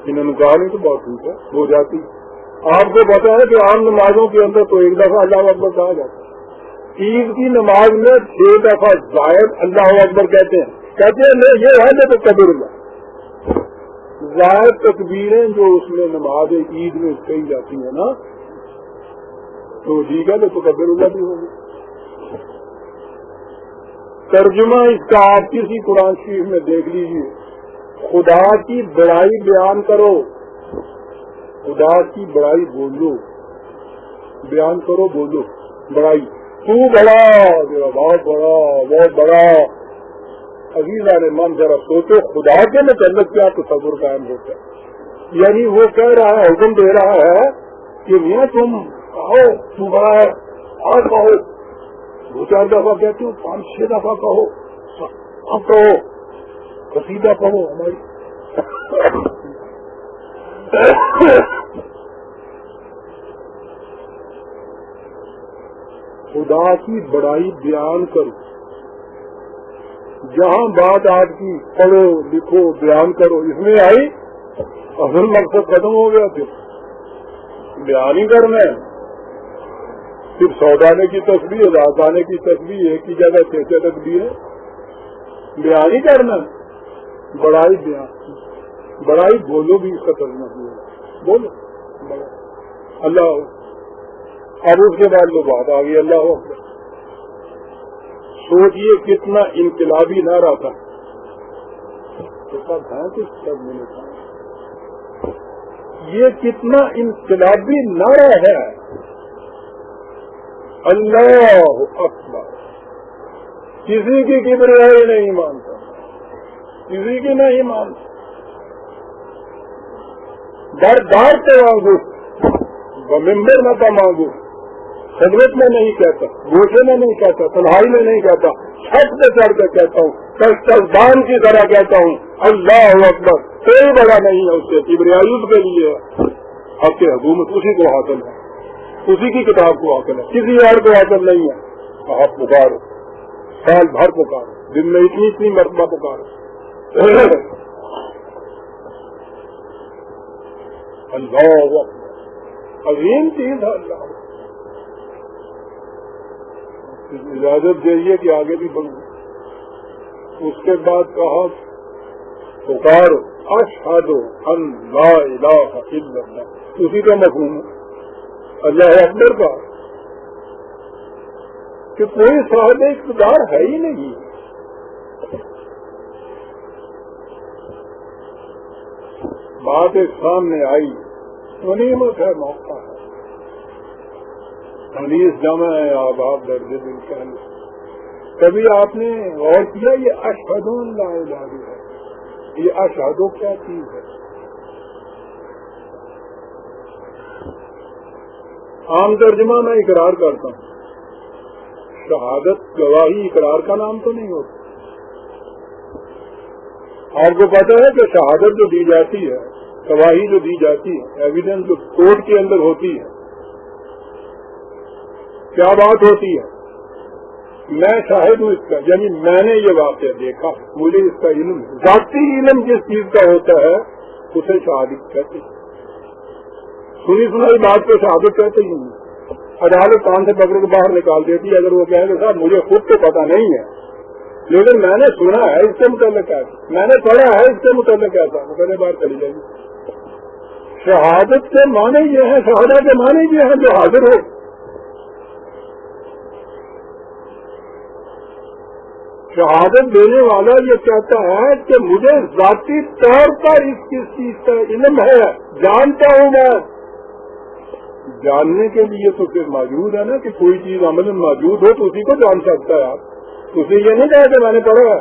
انہوں نے کہا نہیں تو بہت ٹھیک ہے ہو جاتی. آپ کو پتا ہے کہ عام نمازوں کے اندر تو ایک دفعہ اللہ اکبر کہا جاتا ہے. عید کی نماز میں 6 دفعہ زائد اللہ اکبر کہتے ہیں نہیں یہ ہے تو کبیر اللہ. زائد تکبیریں جو اس میں نماز عید میں کہی جاتی ہیں نا تو ٹھیک ہے تو کبیر اللہ بھی ہوگی. ترجمہ اس کا آپ کسی قرآن شریف میں دیکھ لیجیے. خدا کی بڑائی بیان کرو, خدا کی بڑائی بولو, بیان کرو بولو بڑائی. تو بڑا میرا بہت بڑا بہت بڑا. عزیزان من ذرا سوچو خدا کے متعلق کیا تصور قائم ہوتا ہے. یعنی وہ کہہ رہا ہے, حکم دے رہا ہے کہ میاں تم کہو تو بڑا ہے اور کہو. 2-4 دفعہ کہتے ہو, 5-6 دفعہ کہو, اب کہو قصیدہ پڑھو ہماری. خدا کی بڑائی بیان کرو. جہاں بات آپ کی پڑھو لکھو بیان کرو اس میں آئی اصل مقصد ختم ہو گیا. پھر بیان ہی کرنا ہے. صرف سودانے کی تصویر رازانے کی تصویر ایک ہی جگہ 6 تکبیر ہے. بیان ہی کرنا ہے. بڑائی بیان بڑائی بولو بھی ختم نہ ہو بولو اللہ. اب اس کے بعد وہ بات آ گئی اللہ اکبر. سوچئے کتنا انقلابی نعرہ تھا. تو سب ہے کچھ سب میں نے کہا یہ کتنا انقلابی نعرہ ہے. اللہ اکبر. کسی کی کبریائی نہیں مانتا, کسی کی نہیں مانتا. دار سے مانگو ممبر نہ تھا مانگو, خدمت میں نہیں کہتا, گوشے میں نہیں کہتا, تنہائی میں نہیں کہتا, چھت پہ چڑھ کر کہتا ہوں, کستان کی طرح کہتا ہوں اللہ اکبر. کوئی بڑا نہیں ہے اس سے. کبریائی اس کے لیے حق حکومت اسی کو حاصل ہے, اسی کی کتاب کو حاصل ہے, کسی اور کو حاصل نہیں ہے. آپ پکارو, سال بھر پکارو, دن میں اتنی مرتبہ پکارو. اللہ عظیم چیز ہے. اللہ اجازت دیجیے کہ آگے بھی بڑھوں. اس کے بعد کہا پکارو اشہد ان لا الہ الا اللہ. اسی کا مفہوم ہے اللہ اکبر کا کہ کوئی صاحب اقتدار ہے ہی نہیں. بات ایک سامنے آئی, غنیمت ہے, موقع ہے. حدیث جمع ہے آباب درج دل کہنے. کبھی آپ نے غور کیا یہ اشہد ان لا الہ الا ہے, یہ اشہد کیا چیز ہے؟ عام ترجمہ میں اقرار کرتا ہوں. شہادت گواہی اقرار کا نام تو نہیں ہوتا. آپ کو پتا ہے کہ شہادت جو دی جاتی ہے, گواہی جو دی جاتی ہے, ایویڈنس جو کورٹ کے اندر ہوتی ہے, کیا بات ہوتی ہے؟ میں شاہد ہوں اس کا, یعنی میں نے یہ واقعہ دیکھا, مجھے اس کا علم ہے. ذاتی علم جس چیز کا ہوتا ہے اسے شہادت کہتے ہیں. سنی سنائی بات کو شہادت کہتے ہی نہیں. عدالت کان سے پکڑ کے باہر نکال دیتی ہے. اگر وہ کہیں گے صاحب مجھے خود تو پتا نہیں ہے لیکن میں نے سنا ہے اس سے متعلق ایسا, میں نے پڑھا ہے اس سے متعلق ایسا, وہ پہلے بار چلی جائے گی. شہادت کے معنی یہ ہے, شہادت کے معنی یہ ہے جو حاضر ہو. شہادت دینے والا یہ کہتا ہے کہ مجھے ذاتی طور پر اس چیز کا علم ہے, جانتا ہوں میں. جاننے کے لیے تو پھر موجود ہے نا, کہ کوئی چیز عمل میں موجود ہو تو اسی کو جان سکتا ہے. آپ اس نے یہ نہیں کہا کہ میں نے پڑھا ہے,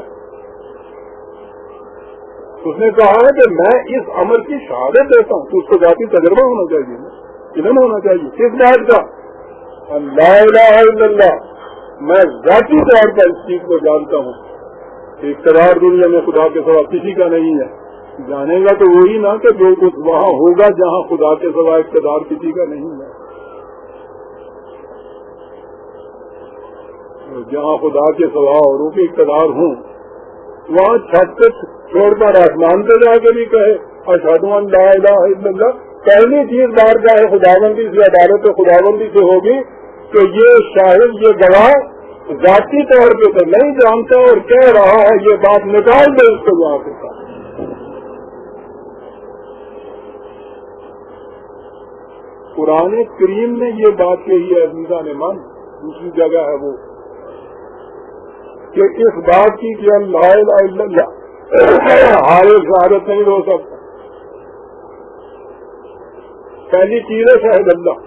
اس نے کہا ہے کہ میں اس عمل کی شہادت دیتا ہوں. تو اس کو ذاتی تجربہ ہونا چاہیے, علم ہونا چاہیے. کس بات کا؟ لا الہ الا اللہ. میں ذاتی طور پر اس چیز کو جانتا ہوں. اقتدار دنیا میں خدا کے سوا کسی کا نہیں ہے. جانے گا تو وہی نا کہ جو کچھ وہاں ہوگا جہاں خدا کے سوا اقتدار کسی کا نہیں ہے. جہاں خدا کے سوا اوروں کے اقتدار ہوں وہاں چھت پہ چھوڑ کر آسمان پہ جا کے بھی کہے اشہد ان لا الہ الا اللہ، پہلی چیز بارگاہ خداوندی سے، عدالت خداوندی سے ہوگی کہ یہ شاہد، یہ گواہ ذاتی طور پہ تو نہیں جانتا اور کہہ رہا ہے، یہ بات نکال دے اس کو وہاں سے۔ قرآن کریم نے یہ بات کہی ہے عزیزان من، دوسری جگہ ہے وہ کہ اس بات کی کہ لا الہ الا اللہ حال شہادت نہیں ہو سکتا۔ پہلی چیز ہے شاہد اللہ،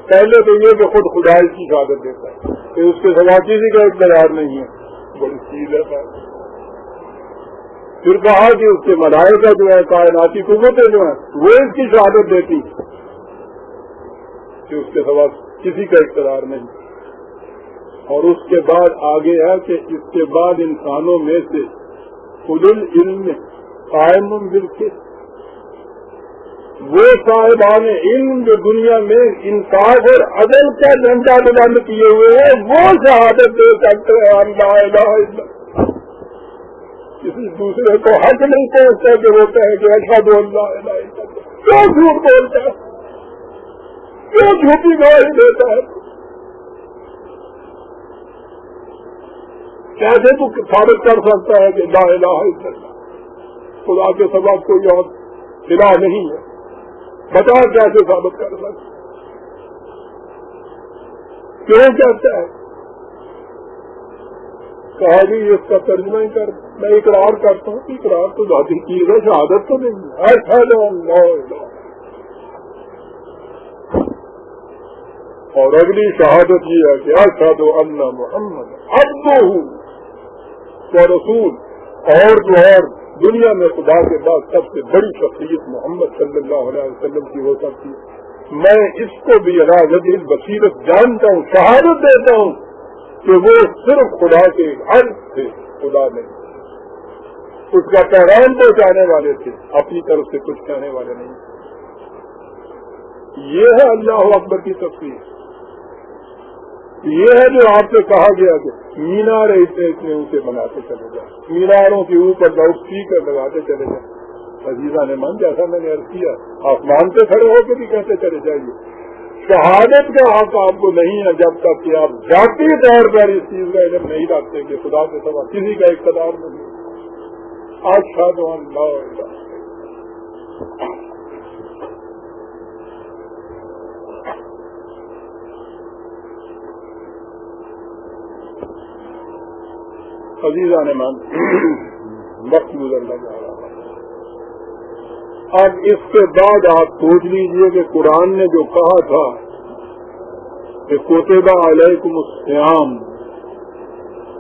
پہلے تو یہ کہ خود خدا اس کی شہادت دیتا ہے کہ اس کے سوا کسی کا اقتدار نہیں ہے، بڑی چیز ہے۔ پھر کہا کہ اس کے ملائکہ جو ہے، کائناتی قوتیں جو ہیں، وہ اس کی شہادت دیتی کہ اس کے سوا کسی کا اقتدار نہیں۔ اور اس کے بعد آگے ہے کہ اس کے بعد انسانوں میں سے اولو العلم قائم بالقسط، وہ صاحبان علم جو دنیا میں انصاف اور عدل کا جھنڈا بلند کیے ہوئے ہیں، وہ شہادت دے سکتے ہیں لا الہ الا اللہ۔ کسی دوسرے کو حق نہیں پہنچتا کہ وہ کہے کہ اشہد ان لا الہ الا اللہ۔ کیوں جھوٹ بولتا ہے، کیوں جھوٹی گواہی دیتا ہے؟ کیسے تو ثابت کر سکتا ہے کہ لا الہ الا اللہ خدا کے سوا کوئی اور الہ نہیں ہے؟ بتا کیسے ثابت کر سکتا؟ کیوں کہتا ہے؟ کہا جی اس کا ترجمہ ہی کر، میں اقرار کرتا ہوں، اقرار تو ذاتی چیز ہے، شہادت تو نہیں ہے۔ اشہد ان لا الہ، اور اگلی شہادت یہ ہے کہ اشہد ان محمد عبدہ ورسول، اور جو ہے دنیا میں خدا کے بعد سب سے بڑی شخصیت محمد صلی اللہ علیہ وسلم کی ہو سکتی ہے۔ میں اس کو بھی راجل بصیرت جانتا ہوں، شہادت دیتا ہوں کہ وہ صرف خدا کے عرض تھے، خدا نہیں، اس کا پیغام پہنچانے والے تھے، اپنی طرف سے کچھ کہنے والے نہیں۔ یہ ہے اللہ اکبر کی تفسیر۔ یہ ہے جو آپ سے کہا گیا کہ مینار اتنے اونچے بناتے چلے جائیں، میناروں کے اوپر لاؤڈ اسپیکر لگاتے چلے جائیں۔ عزیزان من، جیسا میں نے عرض کیا، آسمان پہ کھڑے ہو کے بھی کہتے چلے جائیے، شہادت کا حق آپ کو نہیں ہے جب تک کہ آپ ذاتی طور پر اس چیز کا علم نہیں رکھتے کہ خدا کے سوا کسی کا اقتدار نہیں۔ اشہد ان لا الہ۔ عزیزان من، وقت گزرنا جا رہا ہے۔ اب اس کے بعد آپ سوچ لیجئے کہ قرآن نے جو کہا تھا کہ کتب علیکم الصیام،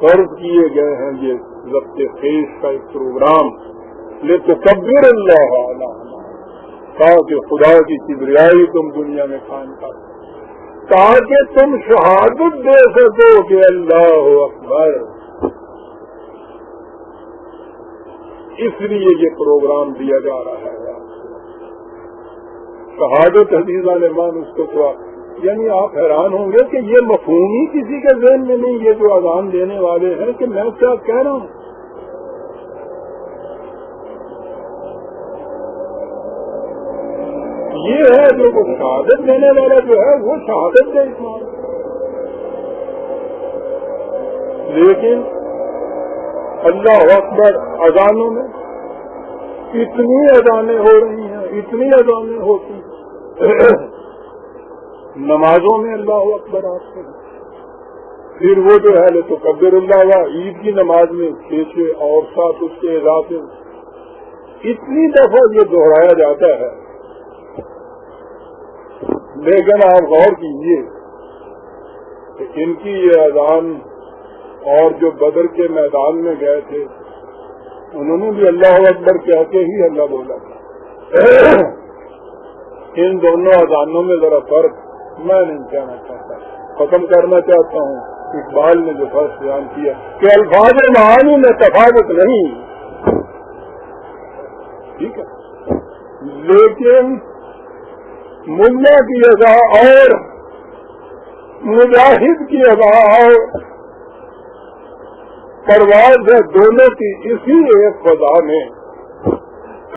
فرض کیے گئے ہیں یہ ضبط خیش کا ایک پروگرام، لتکبر اللہ علی ما، تاکہ خدا کی کبریائی تم دنیا میں قائم کر، تاکہ تم شہادت دے سکو کہ اللہ اکبر۔ اس لیے یہ پروگرام دیا جا رہا ہے۔ شہادت عزیزان مان، اس کو تو یعنی آپ حیران ہوں گے کہ یہ مفہوم ہی کسی کے ذہن میں نہیں، یہ جو اذان دینے والے ہیں، کہ میں کیا کہہ رہا ہوں۔ یہ ہے جو وہ شہادت دینے والا جو ہے وہ شہادت دے اسلام، لیکن اللہ اکبر اذانوں میں اتنی اذانیں ہو رہی ہیں، اتنی اذانیں ہوتی ہیں، نمازوں میں اللہ اکبر آپ سے، پھر وہ جو ہے لتکبر اللہ، عید کی نماز میں 6 اور 7 اس کے اضافے اتنی دفعہ یہ دہرایا جاتا ہے۔ لیکن آپ غور کیجیے کہ ان کی یہ اذان اور جو بدر کے میدان میں گئے تھے انہوں نے بھی اللہ اکبر کہتے ہی اللہ بولا تھا۔ ان دونوں اذانوں میں ذرا فرق میں نہیں کہنا چاہتا، ختم کرنا چاہتا ہوں۔ اقبال نے جو فرق بیان کیا کہ الفاظ معانی میں تفاوت نہیں، ٹھیک ہے، لیکن ملا کی ادا اور مجاہد کی ادا اور پرواز ہے دونوں کی اسی ایک فضا میں